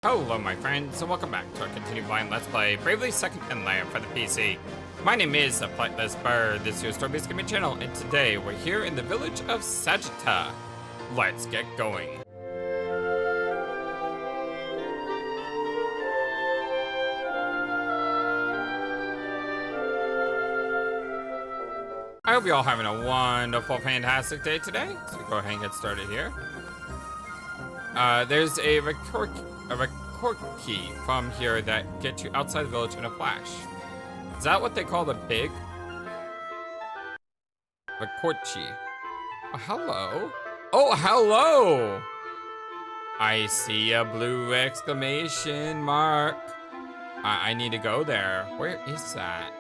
Hello my friends, and welcome back to our continued blind Let's Play Bravely Second in Layer for the PC. My name is FlightlessBird, this is your story-based gaming channel, and today we're here in the village of Sagitta. Let's get going. I hope you're all having a wonderful, fantastic day today. So go ahead and get started here. There's a record key from here that gets you outside the village in a flash. Is that what they call the big? Record key. Oh, hello. Oh, hello! I see a blue exclamation mark. I need to go there. Where is that?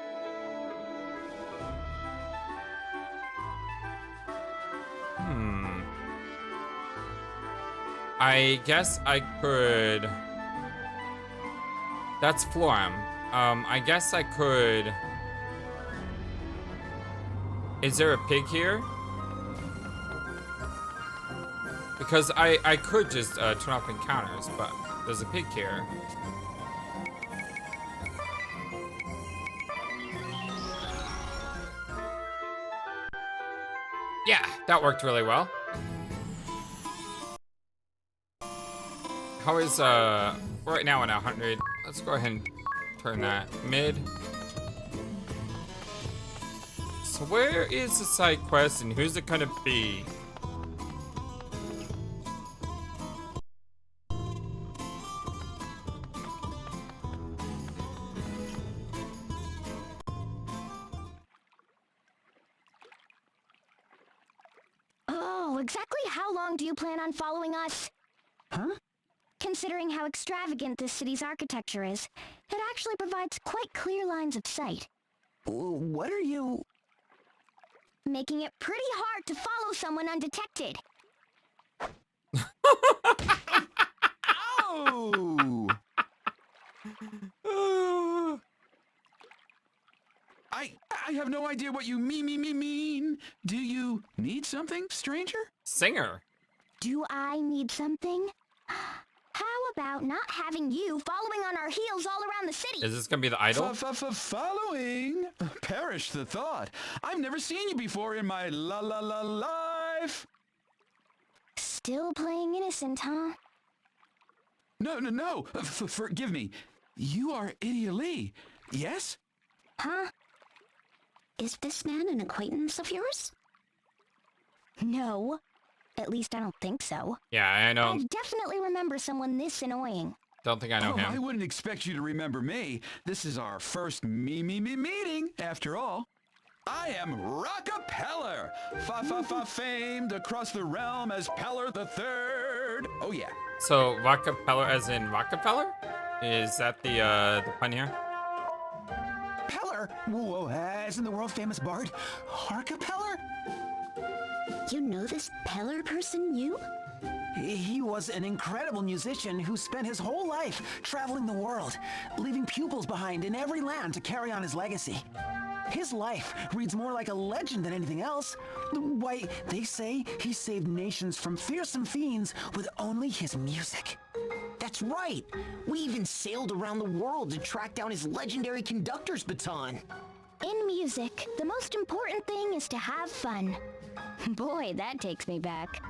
I guess I could... That's Floram. I guess I could... Is there a pig here? Because I could just turn off encounters, but there's a pig here. Yeah, that worked really well. How is, right now at 100. Let's go ahead and turn that mid. So where is the side quest and who's it gonna be? Oh, exactly how long do you plan on following us? Huh? Considering how extravagant this city's architecture is, it actually provides quite clear lines of sight. What are you... Making it pretty hard to follow someone undetected. Oh! I have no idea what you mean. Do you need something, stranger? Singer. Do I need something? How about not having you following on our heels all around the city? Is this gonna be the idol? Following? Perish the thought. I've never seen you before in my life. Still playing innocent, huh? No. Forgive me. You are Idia Lee, yes? Huh? Is this man an acquaintance of yours? No. At least I don't think so. Yeah, I know. I definitely remember someone this annoying. Don't think I know him. I wouldn't expect you to remember me. This is our first meeting, after all. I am Rockapeller, famed across the realm as Peller the Third. Oh yeah. So Rockapeller as in Rockefeller? Is that the pun here? Peller? Whoa, as in the world famous bard, Harkapeller? You know this Peller person, you? He was an incredible musician who spent his whole life traveling the world, leaving pupils behind in every land to carry on his legacy. His life reads more like a legend than anything else. Why, they say he saved nations from fearsome fiends with only his music. That's right. We even sailed around the world to track down his legendary conductor's baton. In music, the most important thing is to have fun. Boy, that takes me back.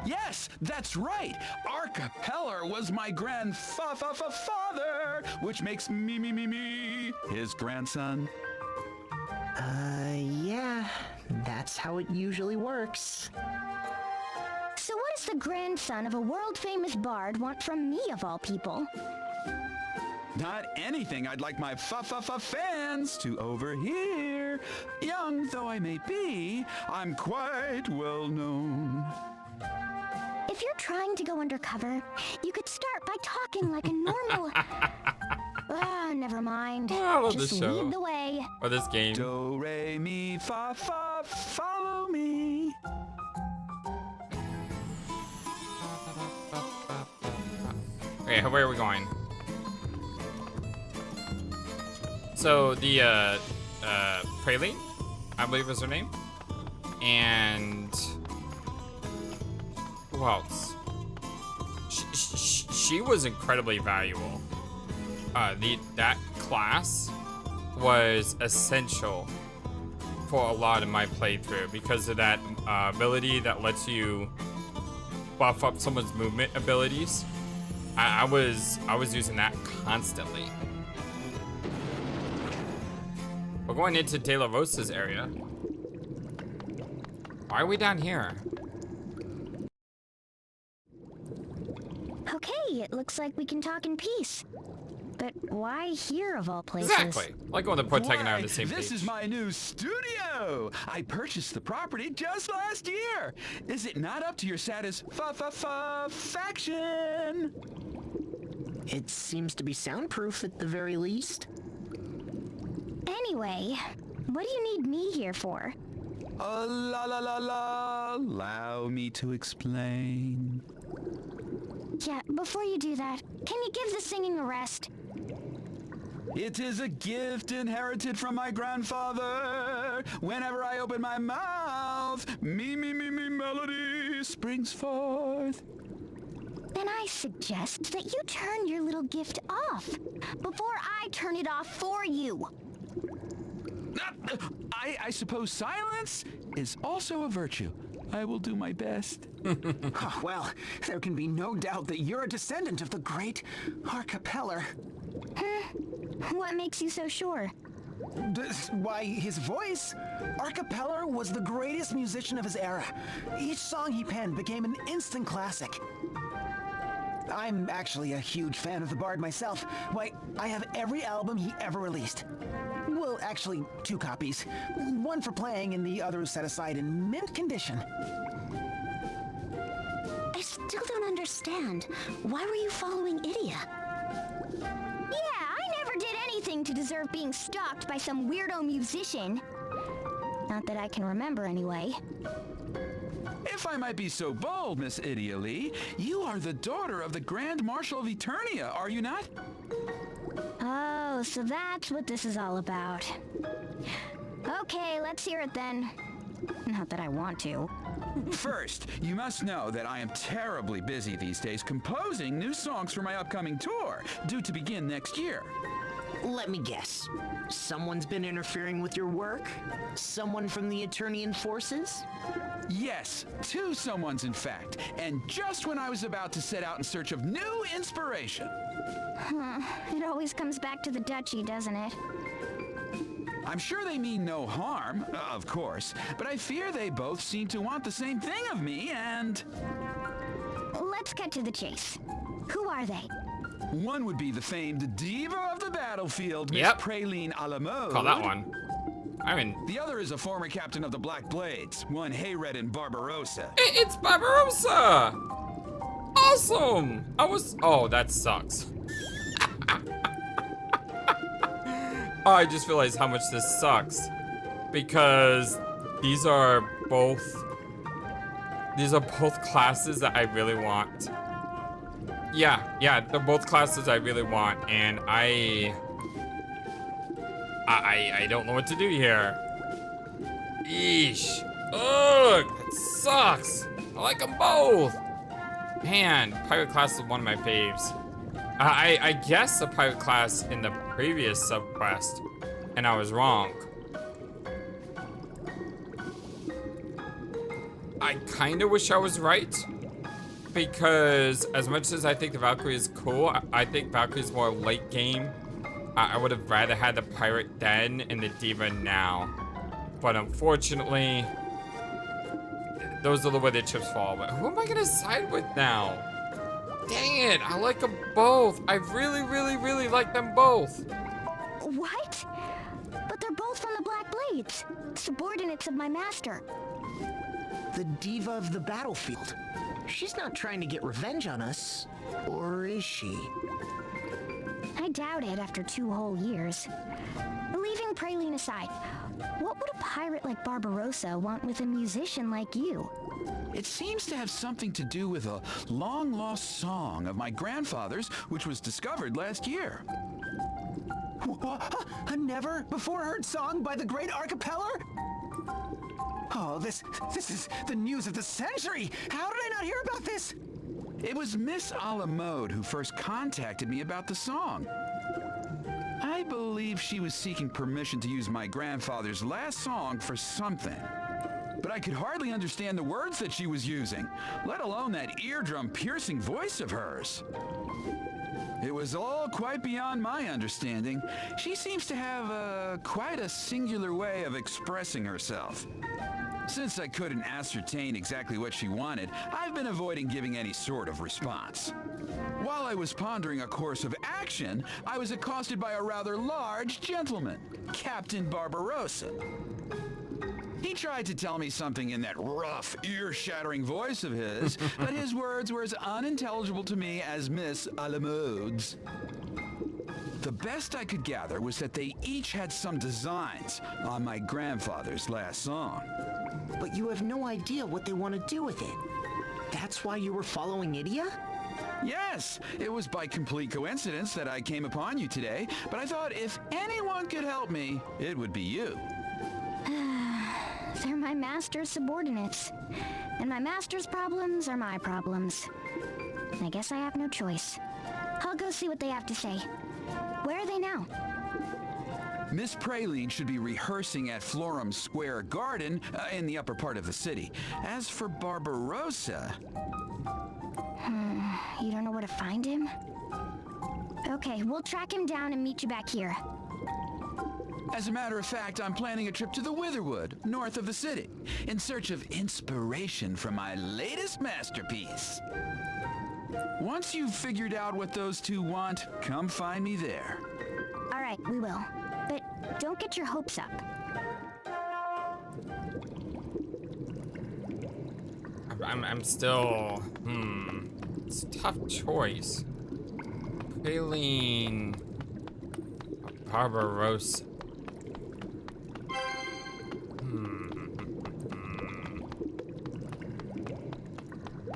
Yes, that's right. Arcapeller was my grandfather, which makes me his grandson. Yeah, that's how it usually works. So what does the grandson of a world-famous bard want from me, of all people? Not anything I'd like my fans to overhear. Young though I may be, I'm quite well known. If you're trying to go undercover, you could start by talking like a normal... never mind. I love Just this show. lead the way. Or this game. Do, re, mi, fa, follow me. Okay, where are we going? So the Praline, I believe is her name. And who else? she was incredibly valuable. That class was essential for a lot of my playthrough because of that ability that lets you buff up someone's movement abilities. I was using that constantly. We're going into De La Rosa's area. Why are we down here? Okay, it looks like we can talk in peace. But why here of all places? Exactly. Like when the protagonist are on Why, the same this page. is my new studio. I purchased the property just last year. Is it not up to your satisfaction? It seems to be soundproof at the very least. Anyway, what do you need me here for? La la la la. Allow me to explain. Yeah, before you do that, can you give the singing a rest? It is a gift inherited from my grandfather. Whenever I open my mouth, me melody springs forth. Then I suggest that you turn your little gift off before I turn it off for you. I suppose silence is also a virtue. I will do my best. Oh, well, there can be no doubt that you're a descendant of the great Arcapeller. What makes you so sure? Why, his voice? Arcapeller was the greatest musician of his era. Each song he penned became an instant classic. I'm actually a huge fan of the Bard myself. Why, I have every album he ever released. Well, actually, 2 copies. One for playing and the other set aside in mint condition. I still don't understand. Why were you following Idia? Yeah, I never did anything to deserve being stalked by some weirdo musician. Not that I can remember anyway. If I might be so bold, Miss Idia Lee, you are the daughter of the Grand Marshal of Eternia, are you not? Oh, so that's what this is all about. Okay, let's hear it then. Not that I want to. First, you must know that I am terribly busy these days composing new songs for my upcoming tour, due to begin next year. Let me guess. Someone's been interfering with your work? Someone from the Eternian forces? Yes, 2 someones in fact, and just when I was about to set out in search of new inspiration. It always comes back to the duchy, doesn't it? I'm sure they mean no harm, of course, but I fear they both seem to want the same thing of me, and... Let's cut to the chase. Who are they? One would be the famed diva of the battlefield, Miss Yep. Praline a la mode. Call that one. I mean, The other is a former captain of the Black Blades, one Hayred in Barbarossa. it's Barbarossa! Awesome! Oh, that sucks. I just realized how much this sucks. Because these are both classes that I really want. Yeah, they're both classes I really want, and I don't know what to do here. Eesh. Ugh, that sucks. I like them both. Man, pirate class is one of my faves. I guessed the pirate class in the previous subquest, and I was wrong. I kinda wish I was right, because as much as I think the Valkyrie is cool, I think Valkyrie is more late game. I would have rather had the pirate then and the diva now. But unfortunately, those are the way the chips fall. But who am I gonna side with now? Dang it, I like them both. I really, really, really like them both. What? But they're both from the Black Blades, subordinates of my master. The diva of the battlefield. She's not trying to get revenge on us, or is she? I doubt it after 2 whole years. Leaving Praline aside, what would a pirate like Barbarossa want with a musician like you? It seems to have something to do with a long-lost song of my grandfather's, which was discovered last year. A never-before-heard song by the great Arcapeller? Oh, this is the news of the century! How did I not hear about this? It was Miss a la mode who first contacted me about the song. I believe she was seeking permission to use my grandfather's last song for something. But I could hardly understand the words that she was using, let alone that eardrum-piercing voice of hers. It was all quite beyond my understanding. She seems to have quite a singular way of expressing herself. Since I couldn't ascertain exactly what she wanted, I've been avoiding giving any sort of response. While I was pondering a course of action, I was accosted by a rather large gentleman, Captain Barbarossa. He tried to tell me something in that rough, ear-shattering voice of his, but his words were as unintelligible to me as Miss a la mode's. The best I could gather was that they each had some designs on my grandfather's last song. But you have no idea what they want to do with it. That's why you were following Idia? Yes, it was by complete coincidence that I came upon you today, but I thought if anyone could help me, it would be you. They're my master's subordinates. And my master's problems are my problems. I guess I have no choice. I'll go see what they have to say. Where are they now? Miss Praline should be rehearsing at Florum Square Garden in the upper part of the city. As for Barbarossa... You don't know where to find him? Okay, we'll track him down and meet you back here. As a matter of fact, I'm planning a trip to the Witherwood, north of the city, in search of inspiration from my latest masterpiece. Once you've figured out what those two want, come find me there. All right, we will. But don't get your hopes up. I'm still... It's a tough choice. Praline... Barbarossa.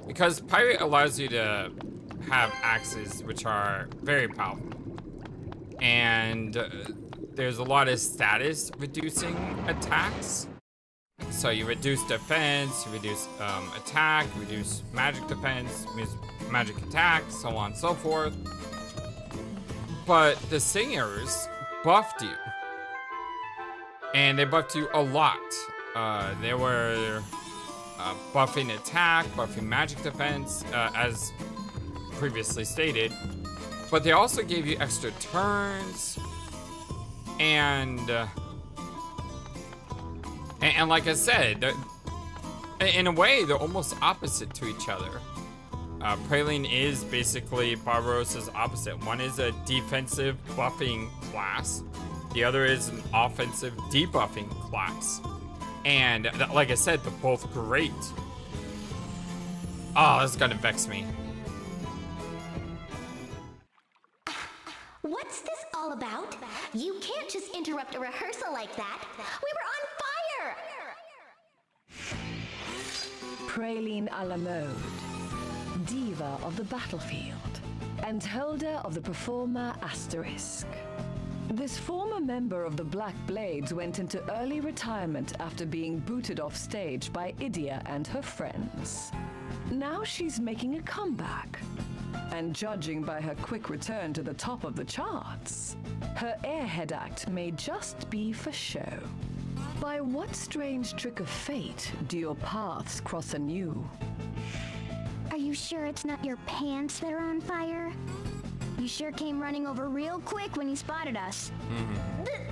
Because Pirate allows you to have axes which are very powerful. And there's a lot of status reducing attacks. So you reduce defense, you reduce attack, you reduce magic defense, magic attack, so on and so forth. But the singers buffed you. And they buffed you a lot. They were buffing attack, buffing magic defense, as previously stated. But they also gave you extra turns. And like I said, in a way, they're almost opposite to each other. Praline is basically Barbarossa's opposite. One is a defensive buffing class. The other is an offensive debuffing class. And like I said, they're both great. Oh, this is gonna vex me. What's this all about? You can't just interrupt a rehearsal like that. We were on fire! Praline a la mode, diva of the battlefield, and holder of the performer asterisk. This former member of the Black Blades went into early retirement after being booted off stage by Idia and her friends. Now she's making a comeback. And judging by her quick return to the top of the charts, her airhead act may just be for show. By what strange trick of fate do your paths cross anew? Are you sure it's not your pants that are on fire? You sure came running over real quick when you spotted us.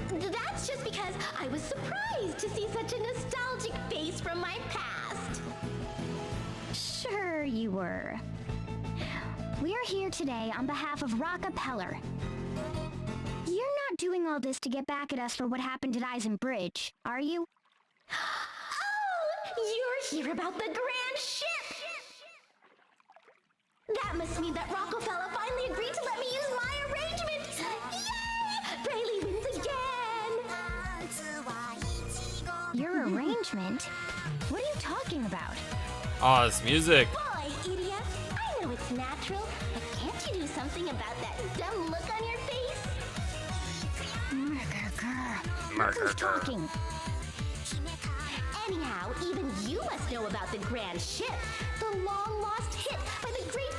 That's just because I was surprised to see such a nostalgic face from my past. Sure you were. We're here today on behalf of Rockapeller. You're not doing all this to get back at us for what happened at Eisen Bridge, are you? Oh, you're here about the grand ship! That must mean that Rockefeller finally agreed to let me use my arrangement! Yay! Praline wins again! Your arrangement? What are you talking about? Oh, this music. Boy, idiot! I know it's natural, but can't you do something about that dumb look on your face? Who's talking? Anyhow, even you must know about the grand ship, the long-lost hit by the great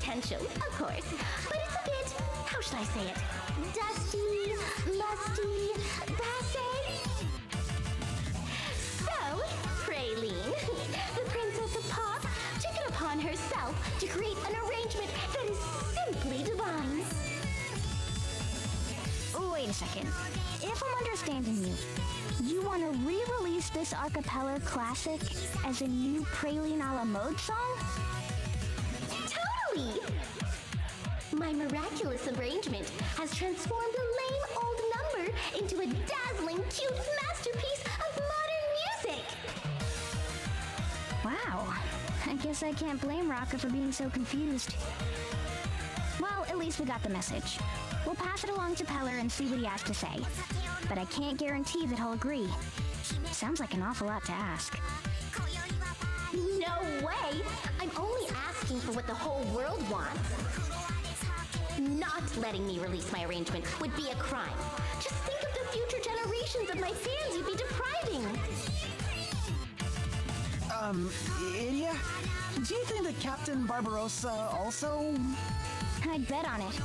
potential, of course, but it's a bit, how should I say it, dusty, musty, passe. So, Praline, the princess of pop, took it upon herself to create an arrangement that is simply divine. Wait a second. If I'm understanding you, you want to re-release this a cappella classic as a new Praline a la mode song? Totally! My miraculous arrangement has transformed a lame old number into a dazzling, cute masterpiece of modern music! Wow. I guess I can't blame Rocka for being so confused. Well, at least we got the message. We'll pass it along to Peller and see what he has to say. But I can't guarantee that he'll agree. Sounds like an awful lot to ask. No way! I'm only asking for what the whole world wants. Not letting me release my arrangement would be a crime. Just think of the future generations of my fans you'd be depriving. Idia? Do you think that Captain Barbarossa also... I'd bet on it.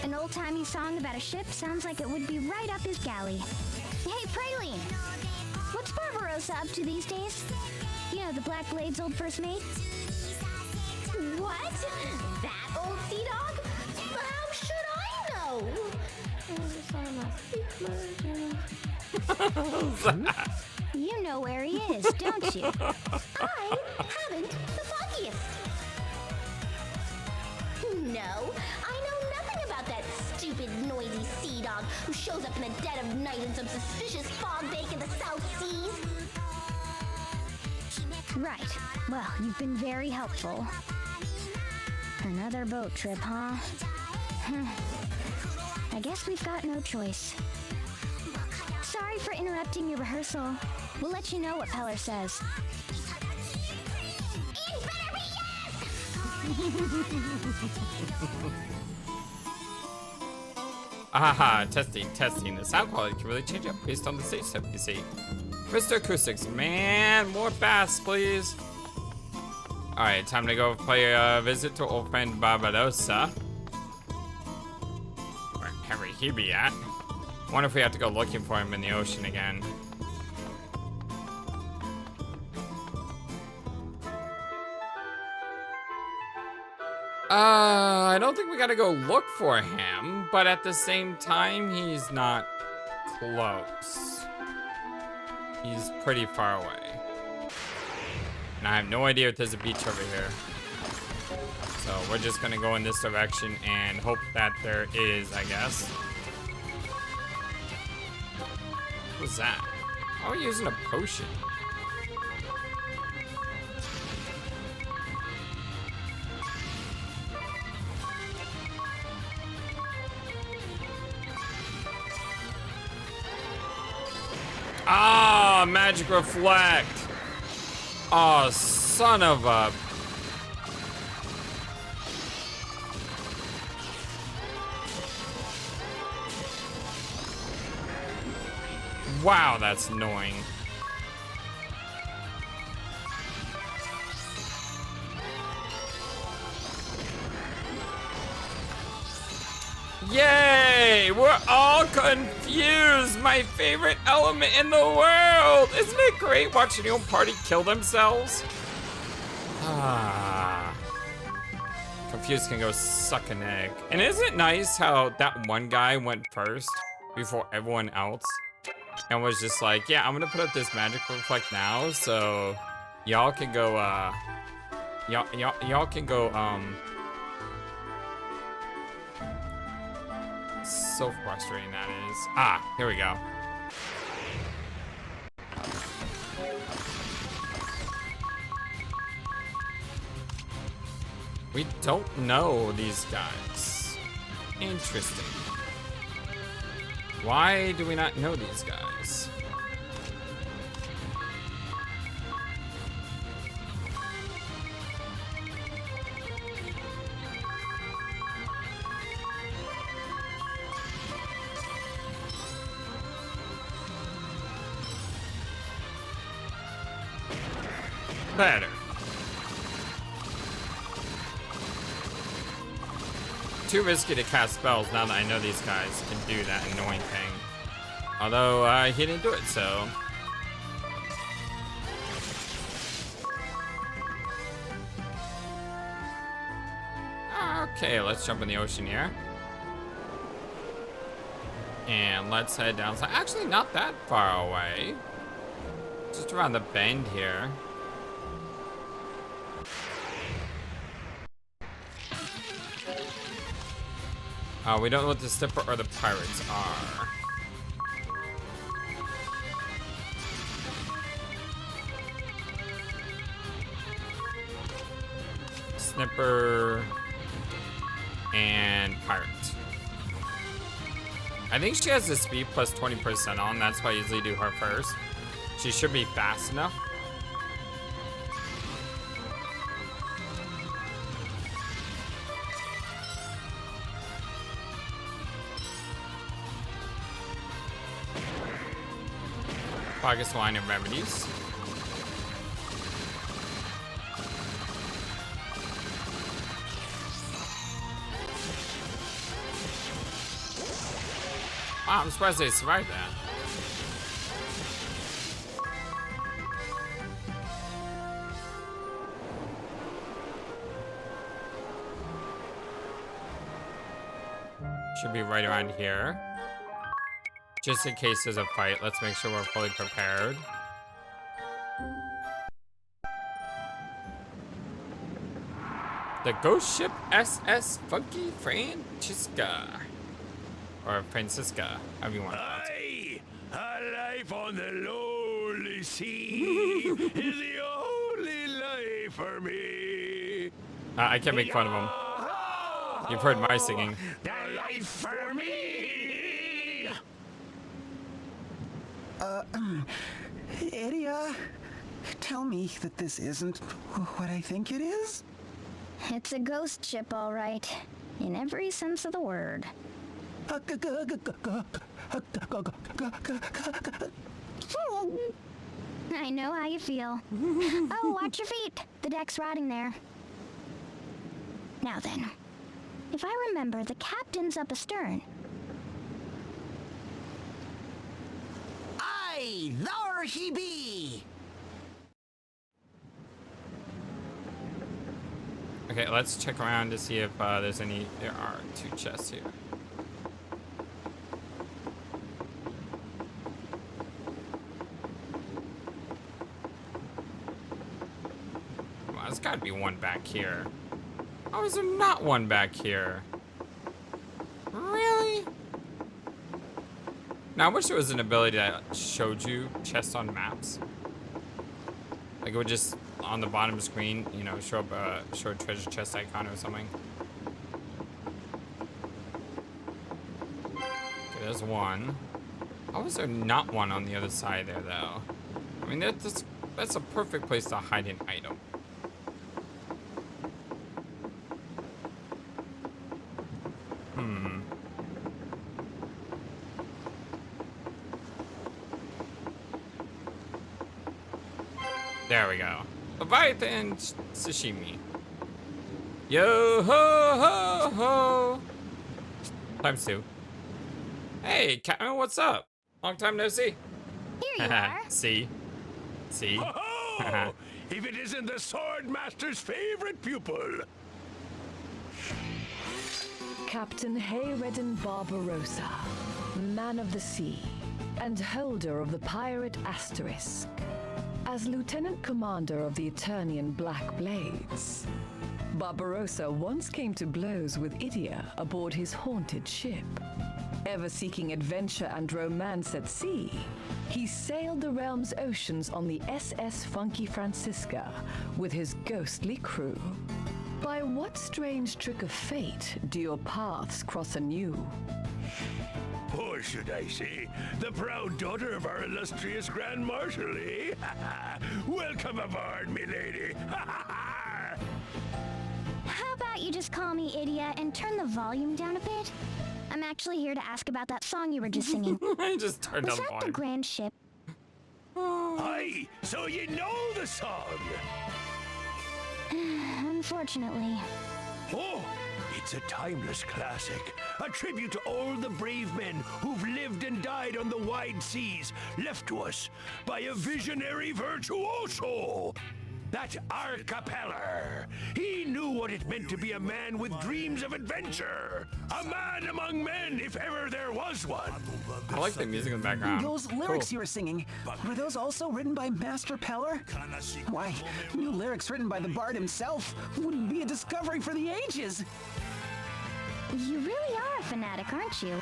An old-timey song about a ship sounds like it would be right up his galley. Hey, Praline! What's Barbarossa up to these days? You know, the Black Blade's old first mate? What? That old sea dog? How should I know? You know where he is, don't you? I haven't the foggiest. No, I know nothing about that stupid, noisy sea dog who shows up in the dead of night in some suspicious fog bank in the South Seas. Right. Well, you've been very helpful. Another boat trip, huh? I guess we've got no choice. Sorry for interrupting your rehearsal. We'll let you know what Peller says. It better be yes! Aha, testing. The sound quality can really change up based on the stage setup you see. Mr. Acoustics, man, more bass, please. Alright, time to go play a visit to old friend Barbarossa. Wherever he be at. Wonder if we have to go looking for him in the ocean again. I don't think we gotta go look for him, but at the same time, he's not close. He's pretty far away. And I have no idea if there's a beach over here. So we're just gonna go in this direction and hope that there is, I guess. What was that? Oh, we're using a potion. Ah, magic reflect. Oh, son of a... Wow, that's annoying. Yay! We're all confused! My favorite element in the world! Isn't it great watching your own party kill themselves? Ah. Confused can go suck an egg. And isn't it nice how that one guy went first before everyone else? And was just like, yeah, I'm gonna put up this magic reflect now, so y'all can go, y'all can go, so frustrating that is. Ah, here we go. We don't know these guys. Interesting. Why do we not know these guys? Better. too risky to cast spells now that I know these guys can do that annoying thing. Although, he didn't do it, so... Okay, let's jump in the ocean here. And let's head down. Actually, not that far away. Just around the bend here. We don't know what the Snipper or the pirates are. Snipper and pirate. I think she has the speed plus 20% on. That's why I usually do her first. She should be fast enough. Focus line and remedies. Wow, I'm surprised they survived that. Should be right around here. Just in case there's a fight, let's make sure we're fully prepared. The ghost ship SS Funky Francisca. Or Francisca, however you want to pronounce it. A life on the lonely sea is the only life for me. I can't make fun of him. You've heard my singing. The life for me. Idia, tell me that this isn't what I think it is? It's a ghost ship, all right. In every sense of the word. I know how you feel. Oh, watch your feet. The deck's rotting there. Now then, if I remember, the captain's up astern. Aye, there he be! Okay, let's check around to see if there's any. There are 2 chests here. Well, there's gotta be one back here. How is there not one back here? Really? Now, I wish there was an ability that showed you chests on maps. Like, it would just, on the bottom screen, you know, show up show a treasure chest icon or something. Okay, there's one. How is there not one on the other side there, though? I mean, that's a perfect place to hide an item. There we go. Leviathan sashimi. Yo ho ho ho. Times 2. Hey, Captain, what's up? Long time no see. Here you are. See? Oh, if it isn't the Sword Master's favorite pupil. Captain Hayredden Barbarossa, man of the sea, and holder of the pirate Asterisk. As Lieutenant Commander of the Eternian Black Blades, Barbarossa once came to blows with Idia aboard his haunted ship. Ever seeking adventure and romance at sea, he sailed the realm's oceans on the SS Funky Francisca with his ghostly crew. By what strange trick of fate do your paths cross anew? Or should I say, the proud daughter of our illustrious Grand Marshal, eh? Welcome aboard, milady. How about you just call me Idia and turn the volume down a bit? I'm actually here to ask about that song you were just singing. I just turned Was down the that the volume. grand ship? Aye, so you know the song. Unfortunately. Oh, it It's a timeless classic, a tribute to all the brave men who've lived and died on the wide seas, left to us by a visionary virtuoso. That archipelago. He knew what it meant to be a man with dreams of adventure. A man among men, if ever there was one. I like the music in the background. Those lyrics Cool. you were singing, were those also written by Master Peller? Why, new lyrics written by the bard himself would be a discovery for the ages. You really are a fanatic, aren't you?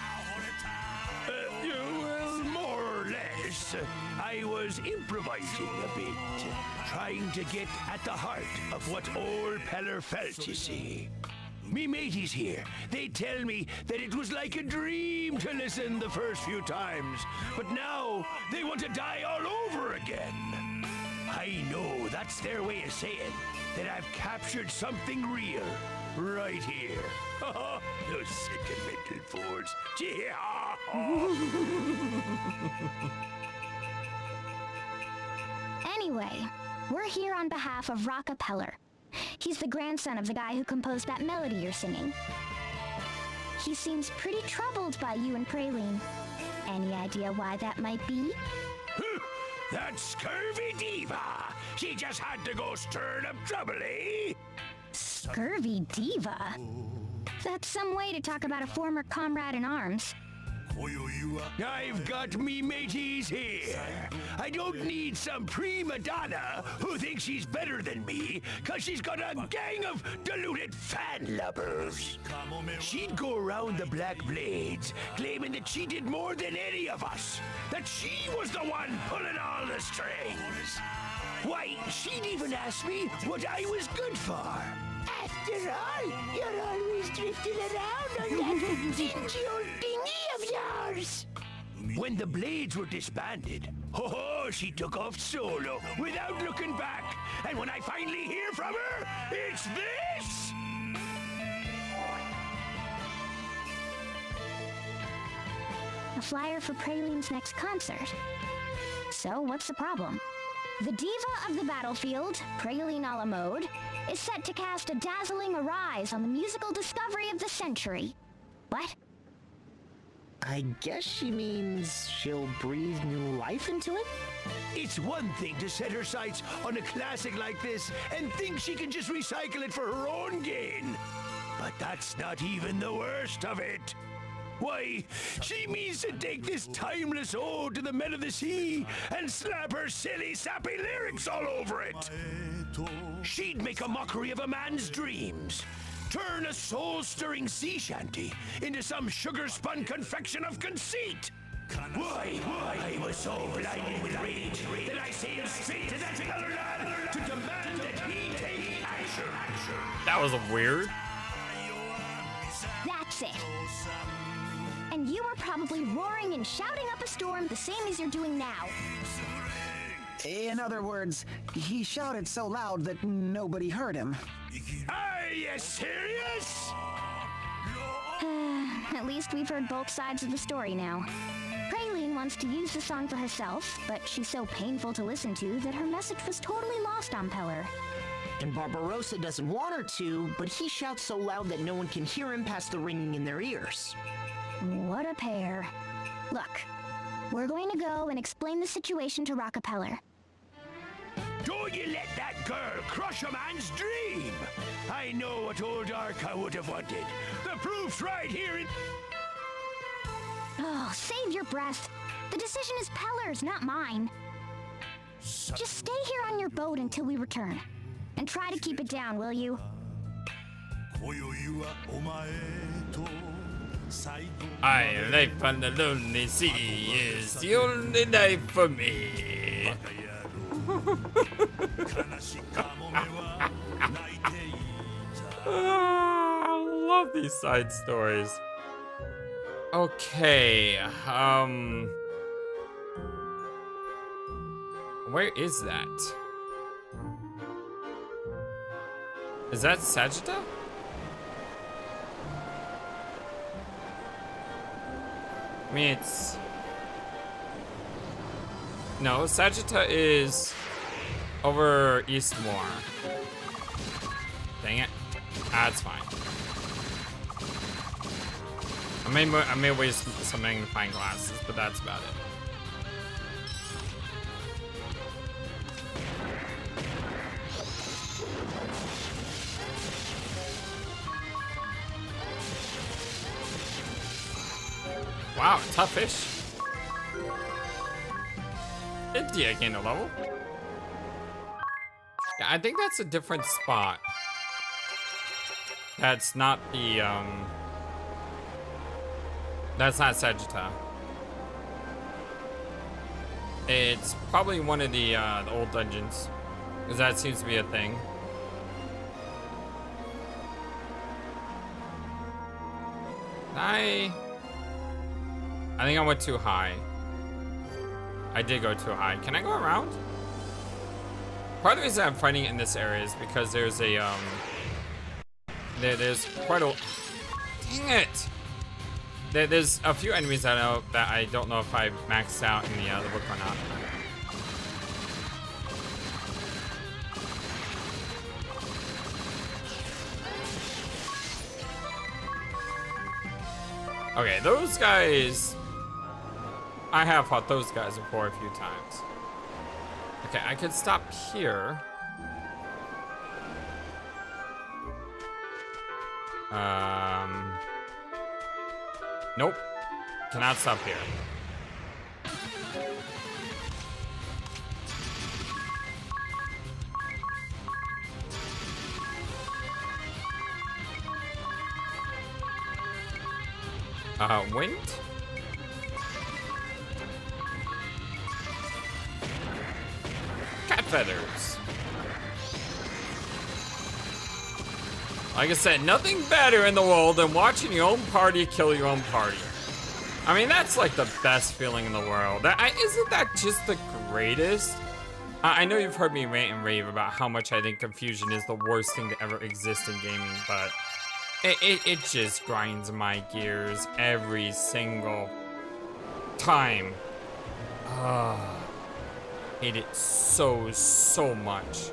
Well, more or less. I was improvising a bit, trying to get at the heart of what old Peller felt, you see. Me mateys here, they tell me that it was like a dream to listen the first few times, but now they want to die all over again. I know that's their way of saying that I've captured something real right here. Those sentimental fools. Anyway, we're here on behalf of Rocka Peller. He's the grandson of the guy who composed that melody you're singing. He seems pretty troubled by you and Praline. Any idea why that might be? That scurvy diva! She just had to go stirring up trouble, eh? Scurvy diva? That's some way to talk about a former comrade in arms. I've got me mateys here. I don't need some prima donna who thinks she's better than me, cause she's got a gang of deluded fan lubbers. She'd go around the Black Blades, claiming that she did more than any of us, that she was the one pulling all the strings. Why, she'd even ask me what I was good for. After all, you're always drifting around on that dingy old dinghy of yours. When the Blades were disbanded, she took off solo without looking back. And when I finally hear from her, it's this! A flyer for Praline's next concert. So, what's the problem? The diva of the battlefield, Praline a la mode, is set to cast a dazzling arise on the musical discovery of the century. What? I guess she means she'll breathe new life into it? It's one thing to set her sights on a classic like this and think she can just recycle it for her own gain. But that's not even the worst of it. Why, she means to take this timeless ode to the men of the sea and slap her silly, sappy lyrics all over it. She'd make a mockery of a man's dreams, turn a soul-stirring sea shanty into some sugar-spun confection of conceit. Why, I was so blinded with rage that I sailed straight to that Peller lad to demand that he take action. That was weird. That's it. And you were probably roaring and shouting up a storm the same as you're doing now. In other words, he shouted so loud that nobody heard him. Are you serious? At least we've heard both sides of the story now. Praline wants to use the song for herself, but she's so painful to listen to that her message was totally lost on Peller. And Barbarossa doesn't want her to, but he shouts so loud that no one can hear him past the ringing in their ears. What a pair. Look, we're going to go and explain the situation to Rocka Peller. Don't you let that girl crush a man's dream! I know what old Arca would have wanted. The proof's right here in... Oh, save your breath. The decision is Peller's, not mine. Just stay here on your boat until we return. And try to keep it down, will you? Life on the lonely sea is the only life for me. I love these side stories. Okay, where is that? Is that Sagitta? I mean, it's... No, Sagitta is over Eastmore. Dang it. Ah, it's fine. I may waste some magnifying glasses, but that's about it. Wow, tough fish. India gained a level. Yeah, I think that's a different spot. That's not the, that's not Sagitta. It's probably one of the old dungeons. Because that seems to be a thing. I think I went too high. I did go too high. Can I go around? Part of the reason I'm fighting in this area is because there's a, there's quite a... Dang it! There's a few enemies I know that I don't know if I maxed out in the book or not. Okay, those guys... I have fought those guys before a few times. Okay, I could stop here. Nope. Cannot stop here. Wind? Cat feathers. Like I said, nothing better in the world than watching your own party kill your own party. I mean, that's like the best feeling in the world. Isn't that just the greatest? I know you've heard me rant and rave about how much I think confusion is the worst thing to ever exist in gaming, but it just grinds my gears every single time. Hate it so much.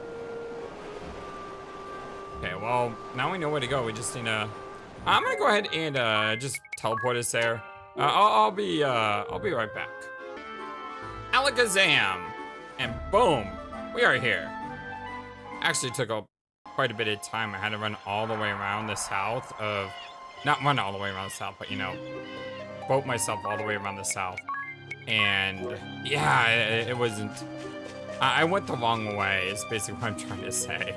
Okay, well, now we know where to go. We just need to... I'm gonna go ahead and just teleport us there. I'll be right back. Alakazam! And boom! We are here. Actually took quite a bit of time. I had to run all the way around the south of... Not run all the way around the south, but, you know, boat myself all the way around the south. And, yeah, it wasn't... I went the wrong way, is basically what I'm trying to say.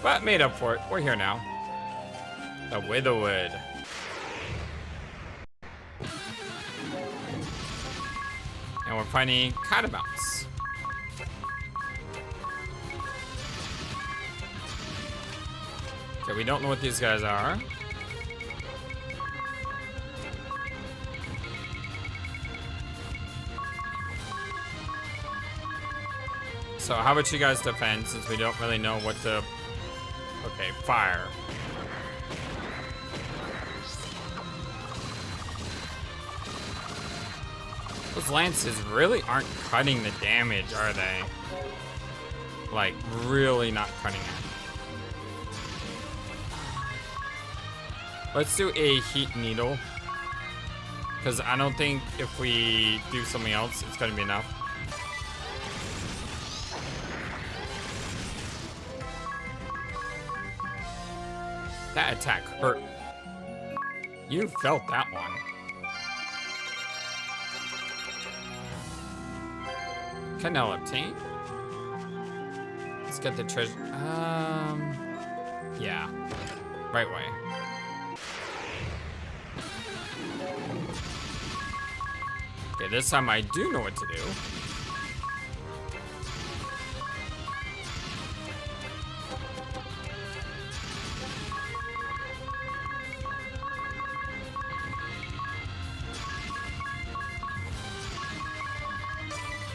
But made up for it. We're here now. The Witherwood. And we're finding catamounts. Okay, we don't know what these guys are. So how about you guys defend, since we don't really know what to... Okay, fire. Those lances really aren't cutting the damage, are they? Like, really not cutting it. Let's do a heat needle. Because I don't think if we do something else, it's going to be enough. That attack hurt. You felt that one. Can now obtain? Let's get the treasure. Yeah. Right way. Okay, this time I do know what to do.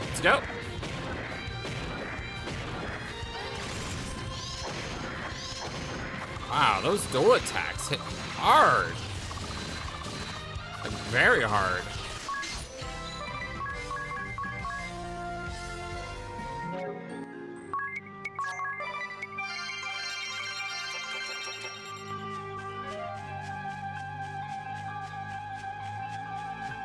Let's go. Wow, those dual attacks hit hard. Like, very hard.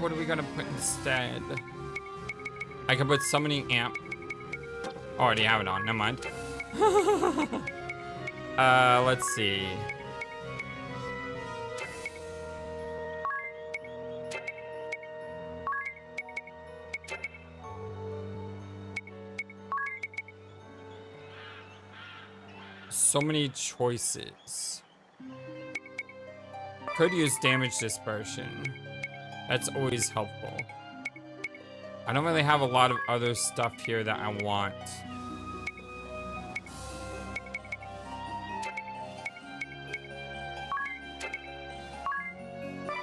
What are we gonna put instead? I can put summoning amp. Already have it on, never mind. Let's see. So many choices. Could use damage dispersion. That's always helpful. I don't really have a lot of other stuff here that I want.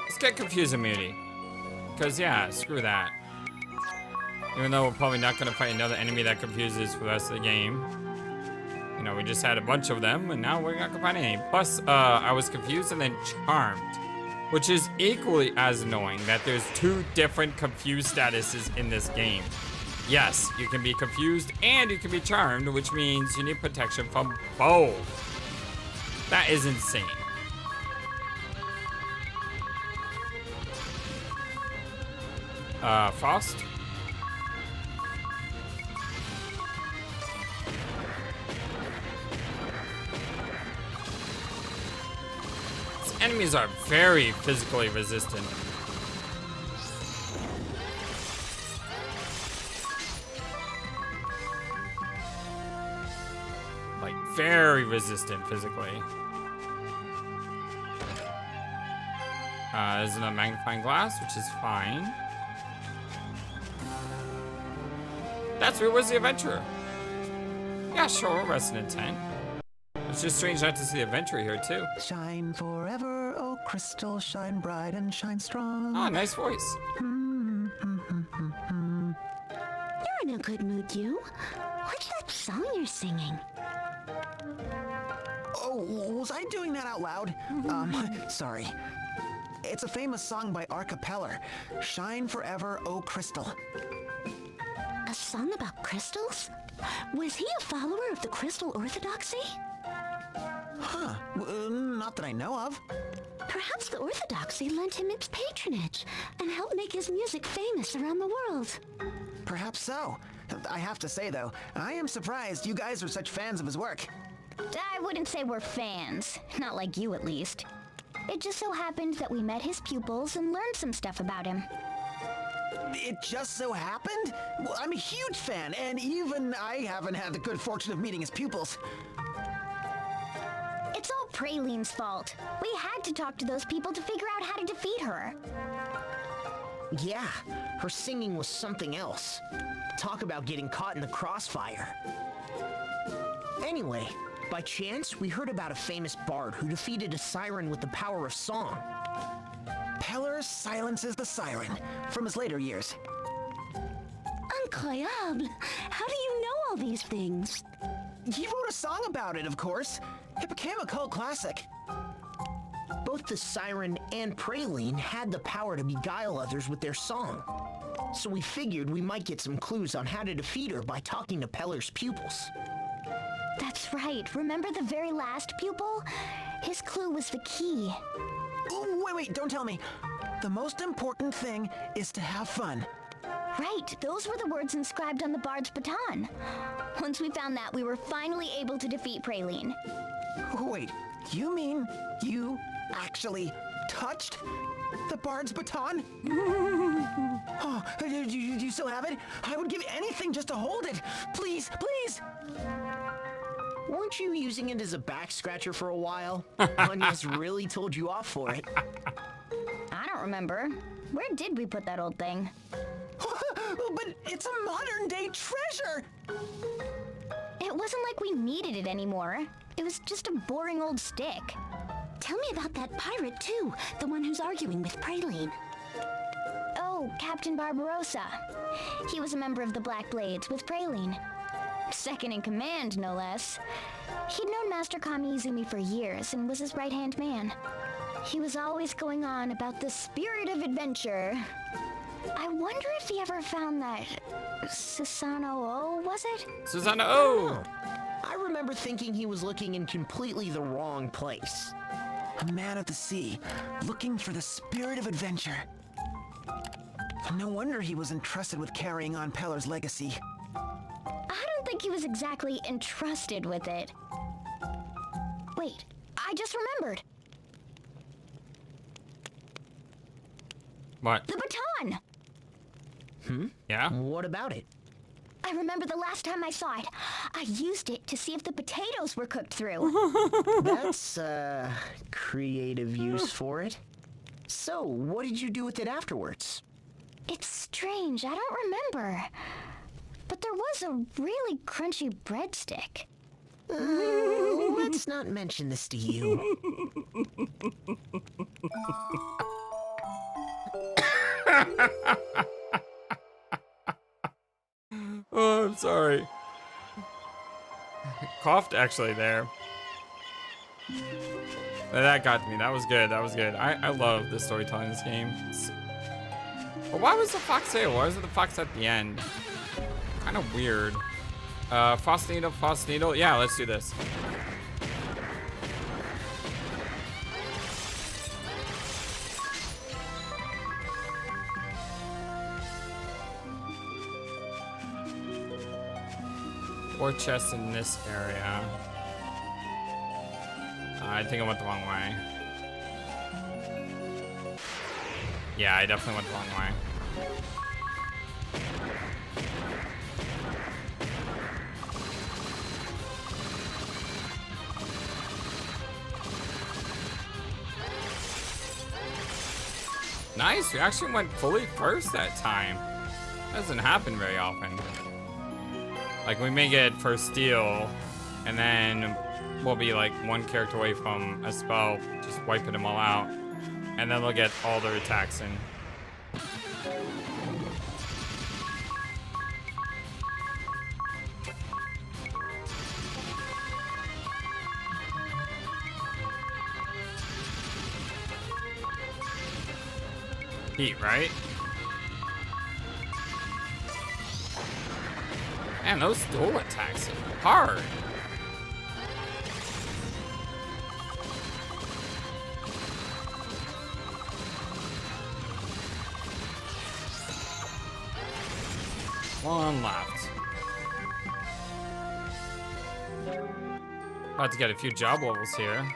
Let's get Confuse Immunity. Because, yeah, screw that. Even though we're probably not going to fight another enemy that confuses for the rest of the game. You know, we just had a bunch of them, and now we're not going to find any. Plus, I was confused and then charmed. Which is equally as annoying that there's 2 different confused statuses in this game. Yes, you can be confused and you can be charmed, which means you need protection from both. That is insane. Frost? Enemies are very physically resistant. Like, very resistant physically. There's another magnifying glass, which is fine. That's where was the adventurer. Yeah, sure, resting intent. It's just strange not to see the adventurer here, too. Shine forever, oh crystal, shine bright and shine strong. Ah, nice voice. You're in a good mood, you. What's that song you're singing? Oh, was I doing that out loud? Sorry. It's a famous song by Arcapeller. Shine forever, oh crystal. A song about crystals? Was he a follower of the Crystal Orthodoxy? Huh. Not that I know of. Perhaps the Orthodoxy lent him its patronage and helped make his music famous around the world. Perhaps so. I have to say, though, I am surprised you guys are such fans of his work. I wouldn't say we're fans. Not like you, at least. It just so happened that we met his pupils and learned some stuff about him. It just so happened? Well, I'm a huge fan, and even I haven't had the good fortune of meeting his pupils. It's all Praline's fault. We had to talk to those people to figure out how to defeat her. Yeah, her singing was something else. Talk about getting caught in the crossfire. Anyway, by chance, we heard about a famous bard who defeated a siren with the power of song. Peller silences the siren from his later years. Incroyable! How do you know all these things? He wrote a song about it, of course. It became a cult classic. Both the siren and Praline had the power to beguile others with their song. So we figured we might get some clues on how to defeat her by talking to Peller's pupils. That's right. Remember the very last pupil? His clue was the key. Ooh, wait, don't tell me. The most important thing is to have fun. Right, those were the words inscribed on the bard's baton. Once we found that, we were finally able to defeat Praline. Wait, you mean you actually touched the bard's baton? Oh, do you still have it? I would give anything just to hold it. Please, please. Weren't you using it as a back scratcher for a while? Anya's really told you off for it. I don't remember. Where did we put that old thing? But it's a modern-day treasure! It wasn't like we needed it anymore. It was just a boring old stick. Tell me about that pirate, too. The one who's arguing with Praline. Oh, Captain Barbarossa. He was a member of the Black Blades with Praline. Second in command, no less. He'd known Master Kamiizumi for years and was his right-hand man. He was always going on about the spirit of adventure. I wonder if he ever found that Asano, was it? Asano! I remember thinking he was looking in completely the wrong place. A man of the sea, looking for the spirit of adventure. No wonder he was entrusted with carrying on Peller's legacy. I don't think he was exactly entrusted with it. Wait, I just remembered. What? The baton! Yeah? What about it? I remember the last time I saw it. I used it to see if the potatoes were cooked through. That's creative use for it. So, what did you do with it afterwards? It's strange, I don't remember. But there was a really crunchy breadstick. Let's not mention this to you. Oh, I'm sorry. Coughed actually there. That got to me. That was good. That was good. I love the storytelling in this game. But why was the fox there? Why was it the fox at the end? Kind of weird. Frost needle. Yeah, let's do this. Four chests in this area. I think I went the wrong way. Yeah, I definitely went the wrong way. Nice, we actually went fully first that time. Doesn't happen very often. Like, we may get first steal, and then we'll be like one character away from a spell, just wiping them all out. And then they'll get all their attacks in. Heat, right? Man, those dual attacks are hard. One left. About to get a few job levels here.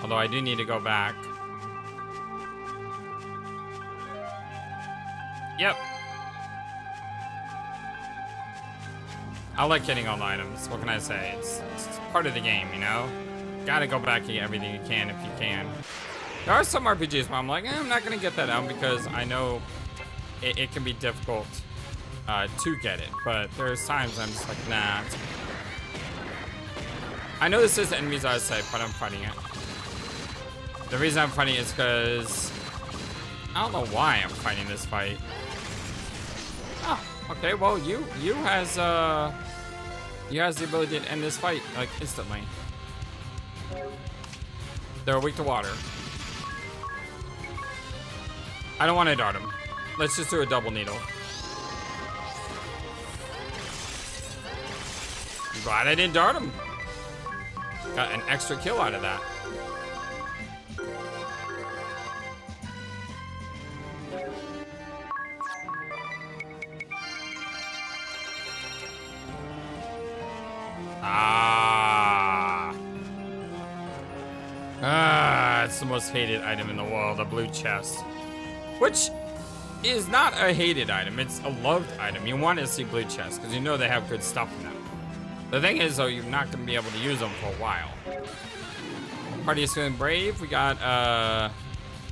Although I do need to go back. Yep. I like getting all the items. What can I say? It's part of the game, you know? Gotta go back and get everything you can if you can. There are some RPGs where I'm like, I'm not gonna get that out because I know it can be difficult to get it. But there's times I'm just like, nah. I know this is the enemies I say, but I'm fighting it. The reason I'm fighting it is because I don't know why I'm fighting this fight. Oh, okay. Well, you has the ability to end this fight like instantly. They're weak to water. I don't want to dart him. Let's just do a double needle. Glad I didn't dart him. Got an extra kill out of that. It's the most hated item in the world, a blue chest. Which is not a hated item, it's a loved item. You want to see blue chests, because you know they have good stuff in them. The thing is, though, you're not going to be able to use them for a while. Party is feeling brave. We got,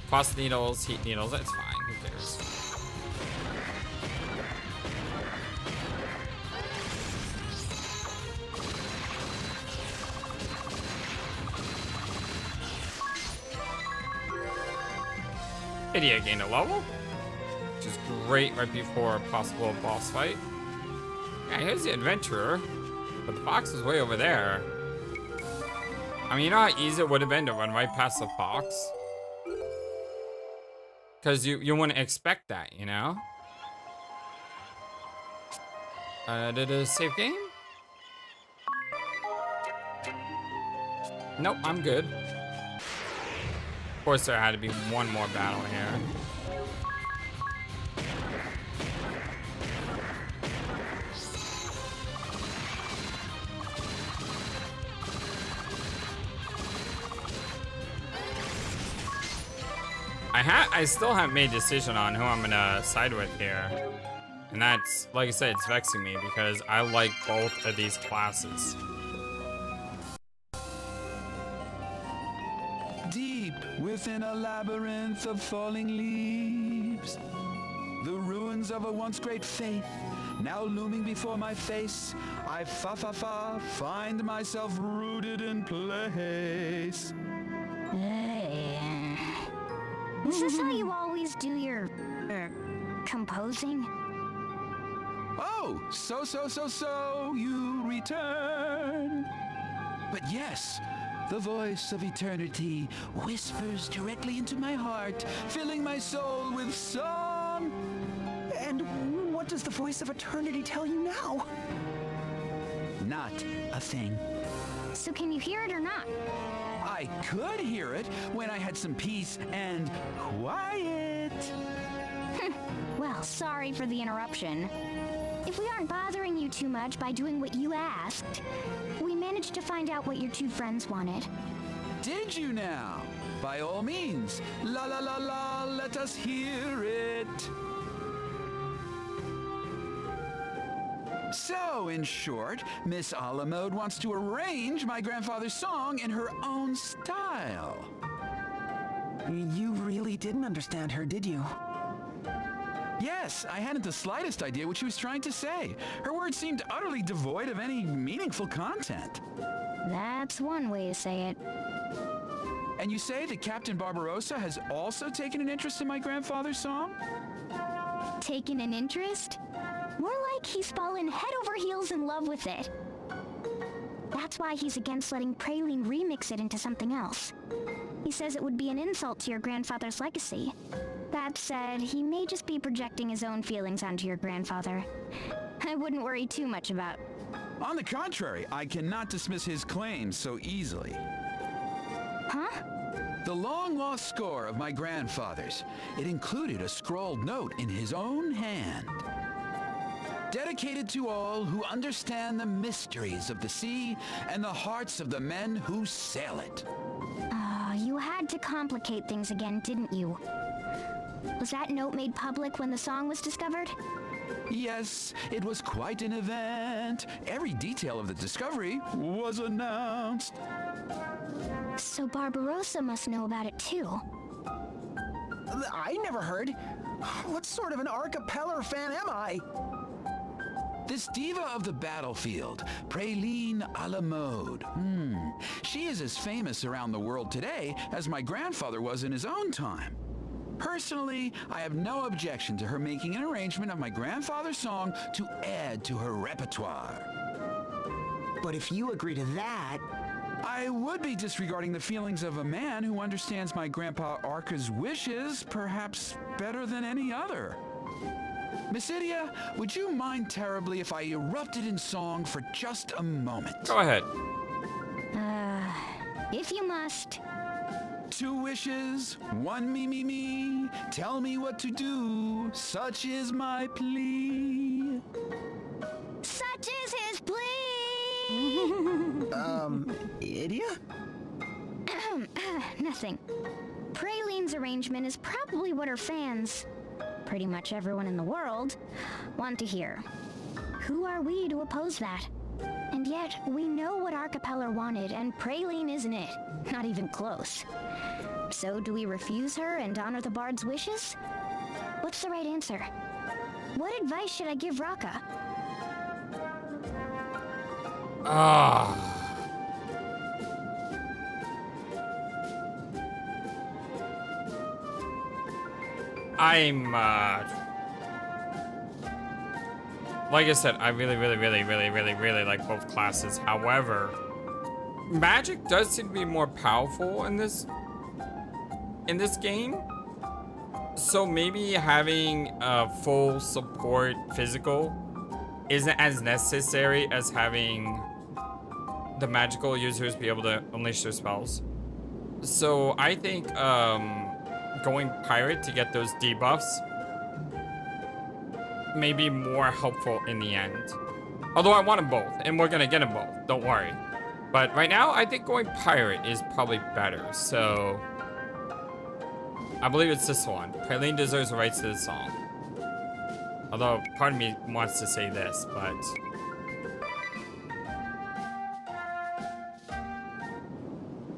frost needles, heat needles, that's fine, who cares? Idiot gained a level, which is great right before a possible boss fight. Yeah, here's the adventurer, but the fox is way over there. I mean, you know how easy it would have been to run right past the fox? Because you wouldn't expect that, you know? Did it save game? Nope, I'm good. Of course, there had to be one more battle here. I still haven't made a decision on who I'm gonna side with here. And that's, like I said, it's vexing me because I like both of these classes. Deep within a labyrinth of falling leaves, the ruins of a once great faith now looming before my face, I find myself rooted in place. Is this how you always do your, composing? Oh, so you return. But yes, the voice of eternity whispers directly into my heart, filling my soul with song. And what does the voice of eternity tell you now? Not a thing. So can you hear it or not? I could hear it when I had some peace and quiet. Well, sorry for the interruption. If we aren't bothering you too much by doing what you asked, we managed to find out what your two friends wanted. Did you now? By all means, la la la la, let us hear it. So, in short, Miss Alamode wants to arrange my grandfather's song in her own style. You really didn't understand her, did you? Yes, I hadn't the slightest idea what she was trying to say. Her words seemed utterly devoid of any meaningful content. That's one way to say it. And you say that Captain Barbarossa has also taken an interest in my grandfather's song? Taken an interest? More like he's fallen head over heels in love with it. That's why he's against letting Praline remix it into something else. He says it would be an insult to your grandfather's legacy. That said, he may just be projecting his own feelings onto your grandfather. I wouldn't worry too much about. On the contrary, I cannot dismiss his claims so easily. Huh? The long-lost score of my grandfather's. It included a scrawled note in his own hand. Dedicated to all who understand the mysteries of the sea and the hearts of the men who sail it. You had to complicate things again, didn't you? Was that note made public when the song was discovered? Yes, it was quite an event. Every detail of the discovery was announced. So Barbarossa must know about it too. I never heard. What sort of an archipeller fan am I? This diva of the battlefield, Praline a la mode. She is as famous around the world today as my grandfather was in his own time. Personally, I have no objection to her making an arrangement of my grandfather's song to add to her repertoire. But if you agree to that... I would be disregarding the feelings of a man who understands my grandpa Arca's wishes perhaps better than any other. Miss Idia, would you mind terribly if I erupted in song for just a moment? Go ahead. If you must. 2 wishes, 1 me. Tell me what to do, such is my plea. Such is his plea! Idia? Nothing. Praline's arrangement is probably what her fans, pretty much everyone in the world, want to hear. Who are we to oppose that? And yet, we know what Archipeller wanted, and Praline isn't it. Not even close. So do we refuse her and honor the bard's wishes? What's the right answer? What advice should I give Raka? I'm, like I said, I really like both classes. However, magic does seem to be more powerful in this game. So maybe having a full support physical isn't as necessary as having the magical users be able to unleash their spells. So I think going pirate to get those debuffs may be more helpful in the end. Although I want them both, and we're gonna get them both, don't worry. But right now, I think going pirate is probably better, so... I believe it's this one. Praline deserves the rights to the song. Although, part of me wants to say this, but...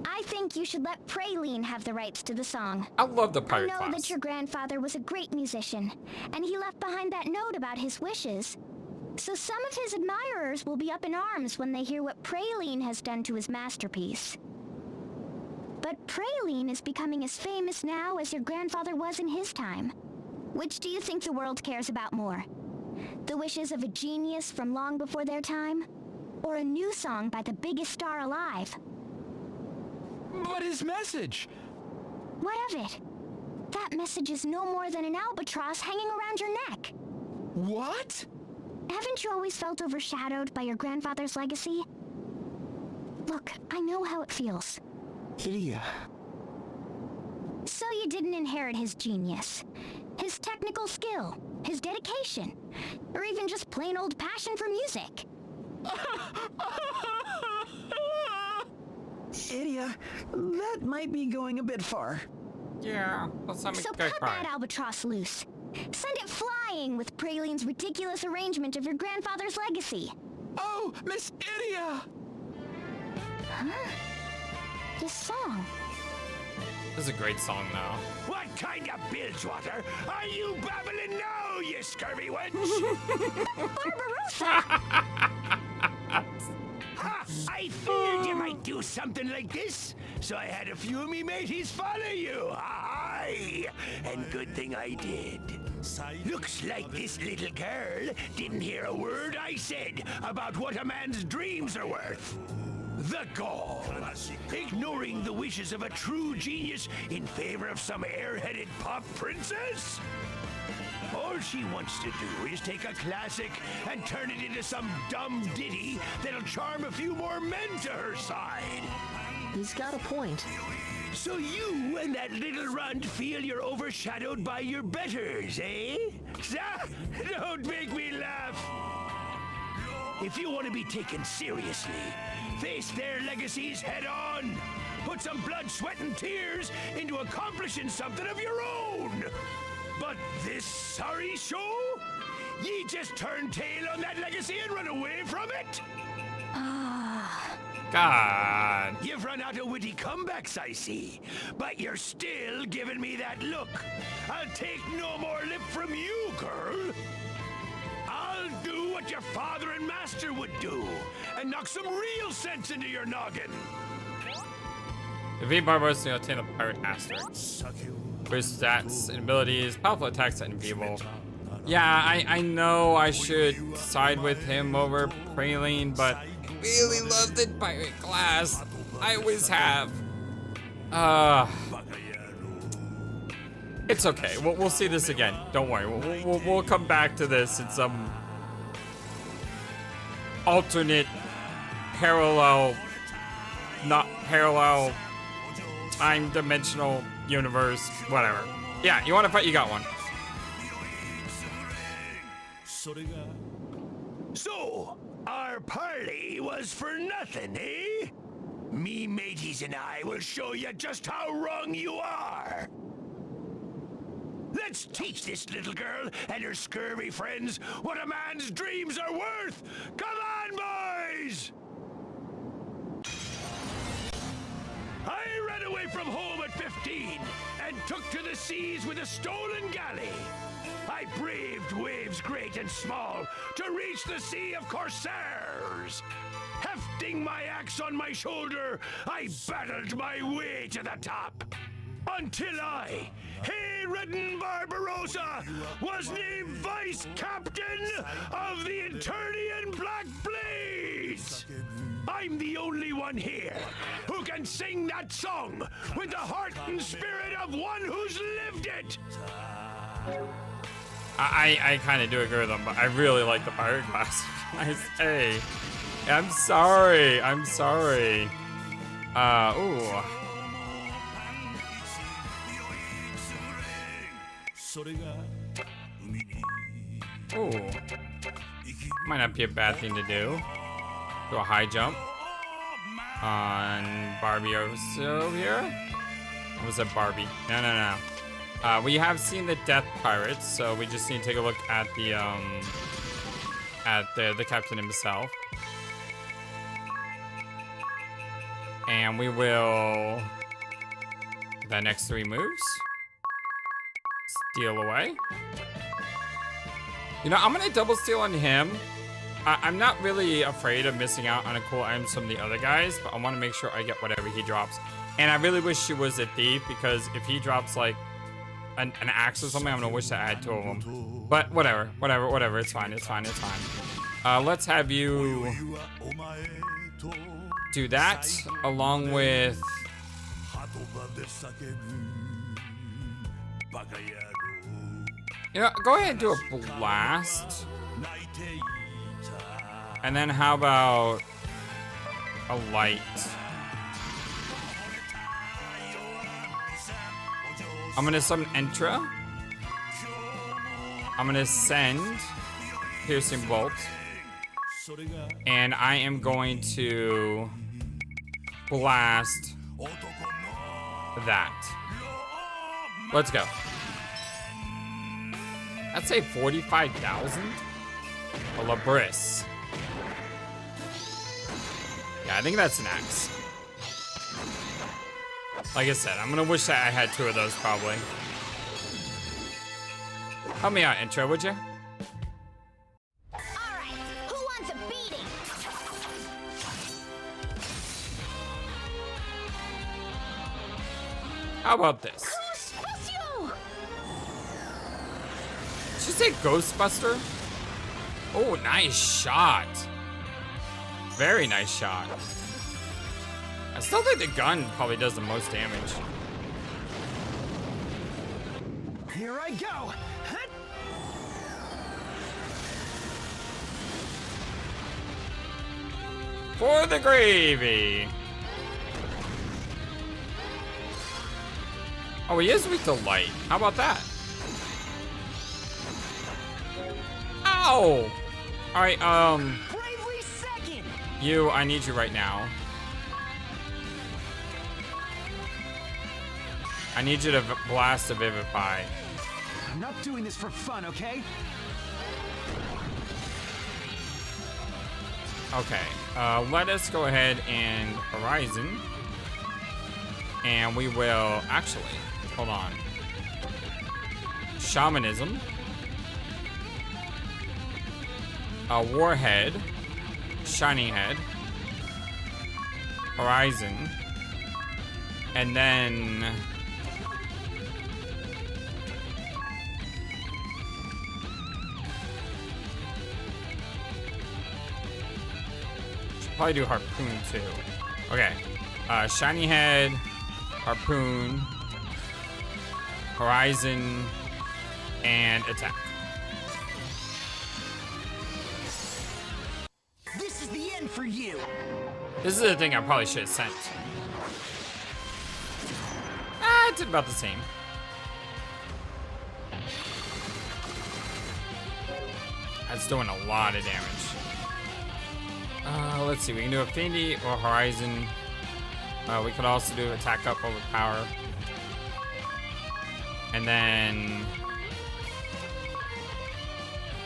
I think you should let Praline have the rights to the song. I love the pirate I know class. that your grandfather was a great musician, and he left behind that note about his wishes. So some of his admirers will be up in arms when they hear what Praline has done to his masterpiece. But Praline is becoming as famous now as your grandfather was in his time. Which do you think the world cares about more? The wishes of a genius from long before their time? Or a new song by the biggest star alive? But his message! What of it? That message is no more than an albatross hanging around your neck. What? Haven't you always felt overshadowed by your grandfather's legacy? Look, I know how it feels. Idia. So you didn't inherit his genius, his technical skill, his dedication, or even just plain old passion for music. Idia, that might be going a bit far. Yeah, let's not make So a guy cut cry. that albatross loose. Send it flying with Praline's ridiculous arrangement of your grandfather's legacy. Oh, Miss Idia! Huh? This song. This is a great song, though. What kind of bilgewater are you babbling now, you scurvy wench? Barbarossa! Ha! I figured you might do something like this, so I had a few of me mateys follow you. Aye, and good thing I did. Looks like this little girl didn't hear a word I said about what a man's dreams are worth. The gall! Ignoring the wishes of a true genius in favor of some airheaded pop princess? All she wants to do is take a classic and turn it into some dumb ditty that'll charm a few more men to her side. He's got a point. So you and that little runt feel you're overshadowed by your betters, eh? Don't make me laugh. If you want to be taken seriously, face their legacies head on. Put some blood, sweat, and tears into accomplishing something of your own. But this sorry show? Ye just turn tail on that legacy and run away from it? God. You've run out of witty comebacks, I see. But you're still giving me that look. I'll take no more lip from you, girl. I'll do what your father and master would do, and knock some real sense into your noggin. Defeat Barbarossa to obtain a pirate asterisk. Boost stats and abilities, powerful attacks and unplayable. Yeah, I know I should side with him over Praline, but I really love the pirate class. I always have. It's okay. We'll see this again. Don't worry. We'll come back to this in some alternate, parallel, not parallel, time-dimensional universe, whatever. Yeah, you want to fight? You got one. So, our parley was for nothing, eh? Me mateys and I will show you just how wrong you are. Let's teach this little girl and her scurvy friends what a man's dreams are worth. Come on, boys! I ran away from home at 15 and took to the seas with a stolen galley. I braved waves great and small to reach the sea of corsairs. Hefting my axe on my shoulder, I battled my way to the top. Until I, hay-ridden Barbarossa, was named Vice Captain of the Eternian Black Blades. I'm the only one here who can sing that song with the heart and spirit of one who's lived it. I kind of do agree with them, but I really like the pirate class. Hey, I'm sorry. Ooh. Ooh. Might not be a bad thing to do. Do a high jump on Barbarossa here. Or was that Barbie? No. We have seen the Death Pirates, so we just need to take a look at the captain himself. And we will the next 3 moves. Steal away. You know, I'm gonna double steal on him. I'm not really afraid of missing out on a cool items from the other guys, but I want to make sure I get whatever he drops. And I really wish she was a thief, because if he drops like an axe or something, I'm gonna wish that I had 2 of them. But whatever. It's fine. Let's have you do that along with. You know, go ahead and do a blast. And then how about a light? I'm gonna summon Entra. I'm gonna send Piercing Bolt. And I am going to blast that. Let's go. I'd say 45,000. A Labris. Yeah, I think that's an axe. Like I said, I'm gonna wish that I had 2 of those probably. Help me out, Intro, would you? Alright, who wants a beating? How about this? Did you say Ghostbuster? Oh, nice shot. Very nice shot. I still think the gun probably does the most damage. Here I go. For the gravy. Oh, he is weak to light. How about that? Ow! Alright, Bravely second. you, I need you right now. I need you to blast a Vivify. I'm not doing this for fun, okay? Okay, let us go ahead and Horizon. And we will, actually, hold on. Shamanism. Warhead. Shining Head. Horizon. And then... should probably do Harpoon too. Okay. Shiny Head. Harpoon. Horizon. And attack. This is the end for you. This is the thing I probably should have sent. It's about the same. That's doing a lot of damage. Let's see, we can do Affinity or Horizon. We could also do Attack Up over Power. And then...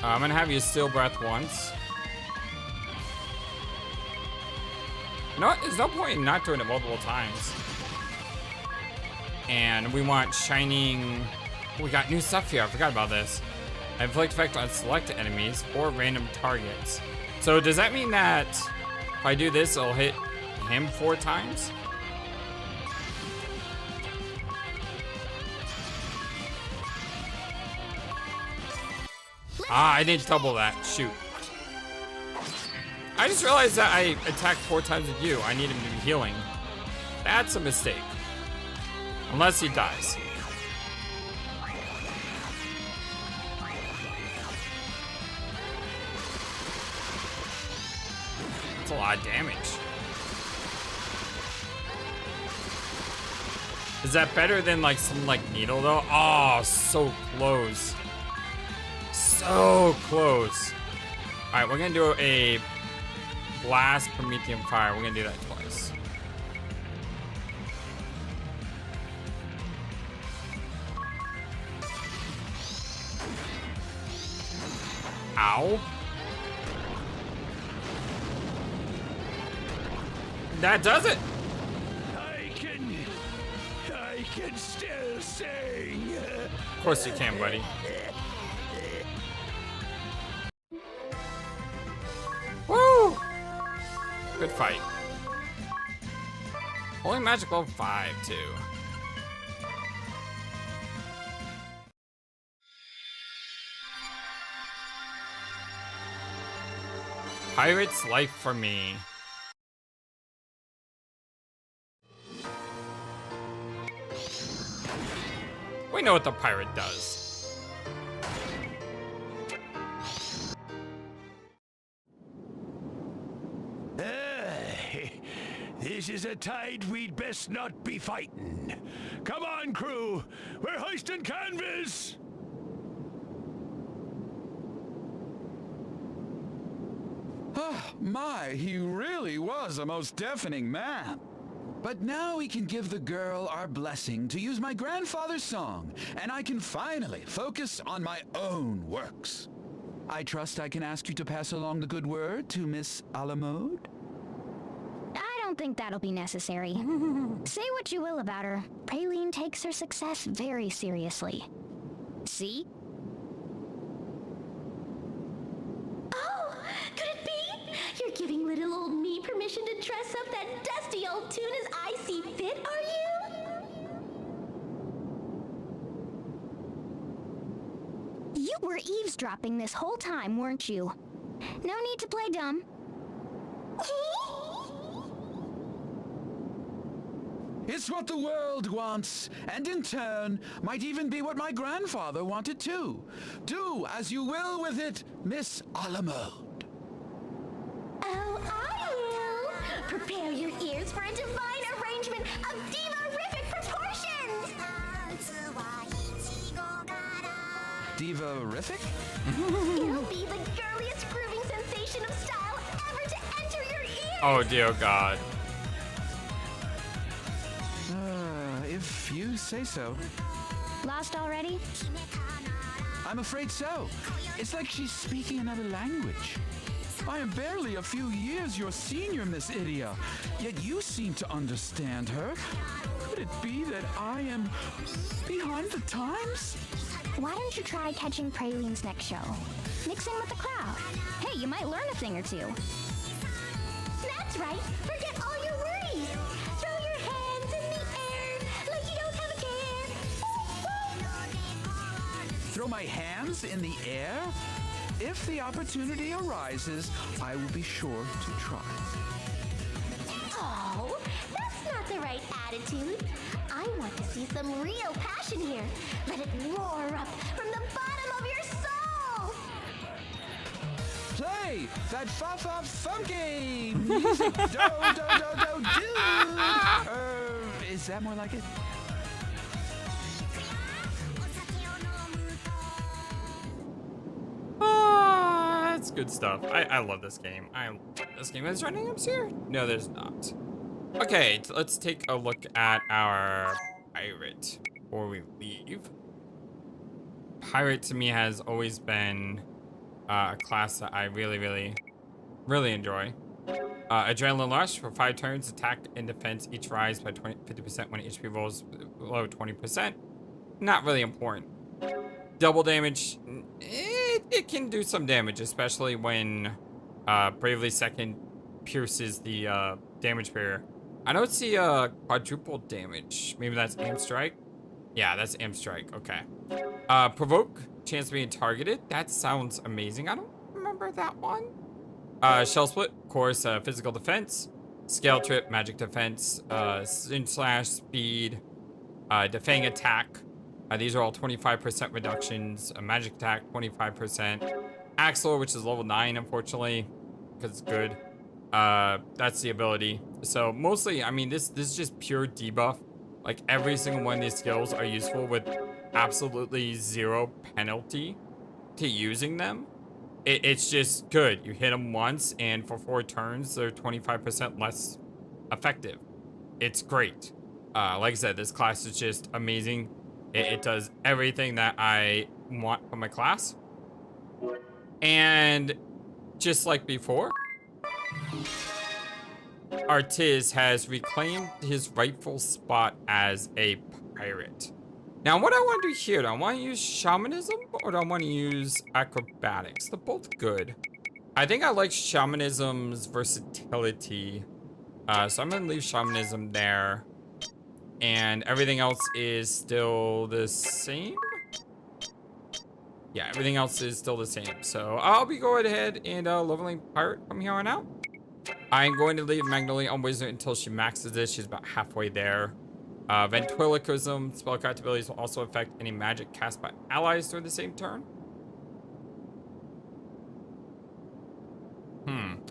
I'm gonna have you Steel Breath once. You know what? There's no point in not doing it multiple times. And we want Shining... we got new stuff here, I forgot about this. Inflict effect on select enemies or random targets. So does that mean that if I do this, it'll hit him 4 times? I didn't double that, shoot. I just realized that I attacked 4 times with you. I need him to be healing. That's a mistake. Unless he dies. That's a lot of damage. Is that better than like some like needle though? Oh, so close. So close. All right, we're gonna do a blast Promethean fire. We're gonna do that twice. Ow. That does it. I can still sing. Of course you can, buddy. Woo! Good fight. Only magic level 5 too. Pirate's life for me. We know what the pirate does. This is a tide we'd best not be fighting. Come on, crew. We're hoisting canvas. Oh, my, he really was a most deafening man. But now we can give the girl our blessing to use my grandfather's song, and I can finally focus on my own works. I trust I can ask you to pass along the good word to Miss Alamode? I don't think that'll be necessary. Say what you will about her, Praline takes her success very seriously. See? Oh, could it be? You're giving little old me permission to dress up that dusty old tune as I see fit, are you? You were eavesdropping this whole time, weren't you? No need to play dumb. It's what the world wants, and in turn, might even be what my grandfather wanted too. Do as you will with it, Miss Alamode. Oh, I will! Prepare your ears for a divine arrangement of diva-rific proportions! Diva-rific? It'll be the girliest grooving sensation of style ever to enter your ears! Oh dear God. If you say so. Lost already? I'm afraid so. It's like she's speaking another language. I am barely a few years your senior, Miss Idia, yet you seem to understand her. Could it be that I am behind the times? Why don't you try catching Praline's next show? Mix in with the crowd. Hey, you might learn a thing or two. That's right! Forget all your worries! Throw your hands in the air like you don't have a care! Throw my hands in the air? If the opportunity arises, I will be sure to try. Oh, that's not the right attitude. I want to see some real passion here. Let it roar up from the bottom of your soul! Play that fa-fa funky music. Do. Is that more like it? That's good stuff. I love this game. This game is running up here? No, there's not. Okay, let's take a look at our pirate before we leave. Pirate to me has always been a class that I really enjoy. Adrenaline Rush for 5 turns, attack and defense each rise by 50% when HP rolls below 20%. Not really important. Double damage, it can do some damage, especially when Bravely Second pierces the damage barrier. I don't see quadruple damage. Maybe that's aim strike. Yeah, that's aim strike. Okay. Provoke, chance of being targeted. That sounds amazing. I don't remember that one. Shell split, of course, physical defense, scale trip, magic defense, sin slash, speed, defang attack. These are all 25% reductions. Magic attack, 25%. Axle, which is level 9, unfortunately, because it's good. That's the ability. So mostly, I mean, this is just pure debuff Like every single one of these skills are useful with absolutely zero penalty to using them. It's just good. You hit them once and for 4 turns, they're 25% less effective. It's great. Like I said, this class is just amazing. It does everything that I want from my class. And just like before, Artiz has reclaimed his rightful spot as a pirate. Now, what I want to do here, do I want to use shamanism or do I want to use acrobatics? They're both good. I think I like shamanism's versatility. So I'm going to leave shamanism there. And everything else is still the same? Yeah, everything else is still the same. So I'll be going ahead and leveling pirate from here on out. I'm going to leave Magnolia on wizard until she maxes this. She's about halfway there. Ventriloquism spellcraft abilities will also affect any magic cast by allies during the same turn.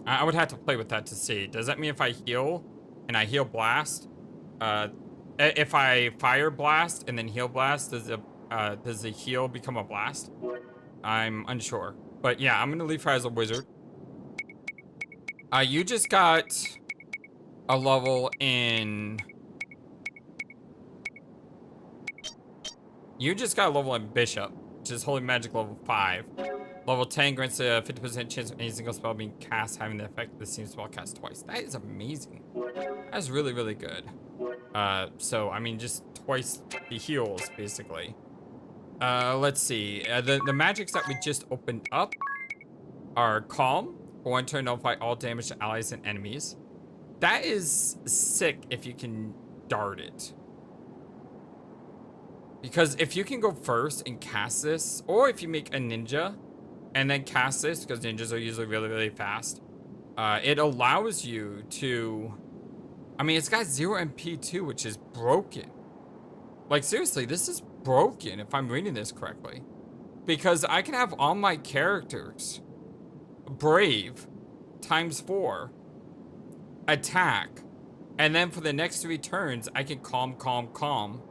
I would have to play with that to see. Does that mean if I heal and I heal blast, if I fire blast and then heal blast, does the heal become a blast? I'm unsure. But yeah, I'm gonna leave her as a wizard. You just got a level in... You just got a level in Bishop, which is Holy Magic level 5. Level 10 grants a 50% chance of any single spell being cast having the effect of the same spell cast twice. That is amazing. That's really, really good. So, I mean, just twice the heals, basically. Let's see. The magics that we just opened up are Calm. For 1 turn, nullify all damage to allies and enemies. That is sick if you can dart it. Because if you can go first and cast this, or if you make a ninja and then cast this, because ninjas are usually really, really fast, it allows you to... I mean, it's got 0 MP too, which is broken. Like, seriously, this is broken if I'm reading this correctly. Because I can have all my characters Brave times 4, attack, and then for the next 3 turns, I can calm, calm, calm,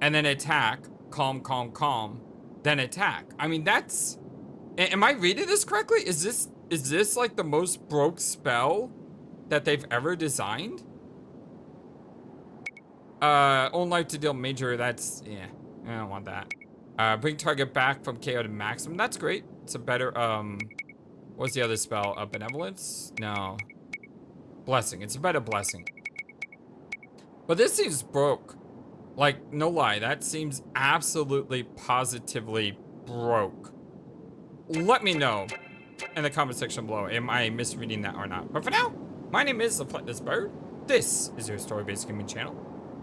and then attack, calm, calm, calm, then attack. I mean, that's... Am I reading this correctly? Is this like the most broke spell that they've ever designed? Own life to deal major, that's... Yeah, I don't want that. Bring target back from KO to maximum. That's great. It's a better, what's the other spell? Benevolence? No. Blessing. It's a better blessing. But this seems broke. Like, no lie. That seems absolutely, positively broke. Let me know in the comment section below. Am I misreading that or not? But for now, my name is FlightlessBird. This is your story-based gaming channel.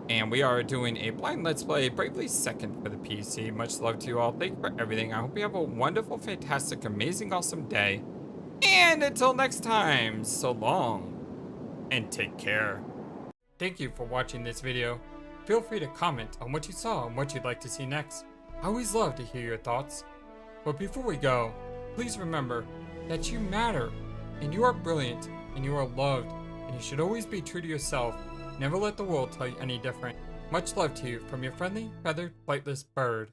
And we are doing a blind Let's Play Bravely 2nd for the PC. Much love to you all. Thank you for everything. I hope you have a wonderful, fantastic, amazing, awesome day. And until next time, so long. And take care. Thank you for watching this video. Feel free to comment on what you saw and what you'd like to see next. I always love to hear your thoughts. But before we go, please remember that you matter, and you are brilliant, and you are loved, and you should always be true to yourself. Never let the world tell you any different. Much love to you from your friendly, feathered, flightless bird.